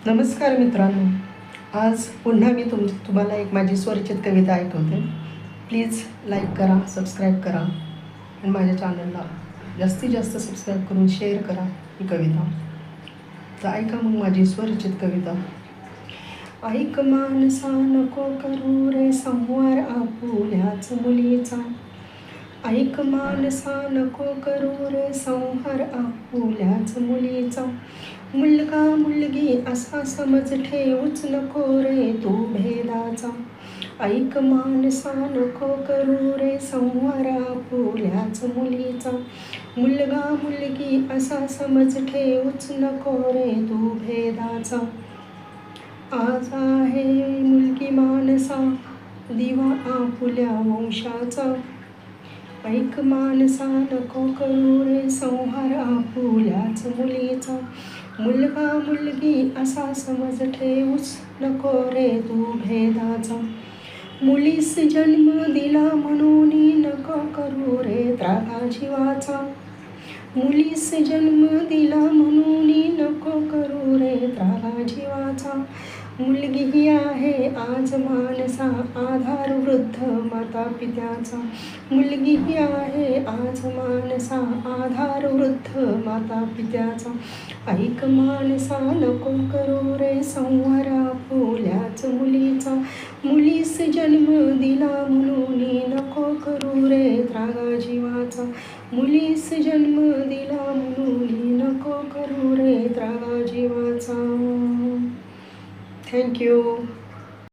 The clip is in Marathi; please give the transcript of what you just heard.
नमस्कार मित्रांनो. आज पुन्हा मी तुम्हाला एक माझी स्वरचित कविता ऐकवते. प्लीज लाईक करा, सबस्क्राईब करा आणि माझ्या चॅनलला जास्तीत जास्त सबस्क्राईब करून शेअर करा ही कविता. तर ऐका मग माझी स्वरचित कविता. ऐक माणसा नको करू रे संहार आपुल्याच मुलीचा. ऐक माणसा नको करू रे संहार आपुल्याच मुलीचा. मुलगा मुलगी असा समज ठेवूच नको रे तू भेदाचा. ऐक माणसा नको करू रे संहार आपुल्याच मुलीचा. मुलगा मुलगी असा समज ठेवूच नको रे तू भेदाचा. आज आहे मुलगी माणसा दिवा आपुल्या वंशाचा. ऐक माणसा नको करू रे संहार आपुल्याच मुलीचा. मुलगा मुलगी असा समज ठेवूच नको रे तू भेदाचा. मुलीस जन्म दिला म्हणून नको करू रे त्रागा जीवाचा. मुलीस जन्म दिला म्हणून नको करू रे त्रागा जीवाचा. मुलगी ही आहे आज माणसा आधार वृद्ध माता पित्याचा. मुलगी ही आहे आज माणसा आधार वृद्ध माता पित्याचा. ऐक माणसा नको करू रे संहार आपुल्याच मुलीचा. मुलीस जन्म दिला म्हणून नको करू रे त्रागा जीवाचा. मुलीस जन्म दिला म्हणून नको करू रे त्रागा जीवाचा. थँक्यू.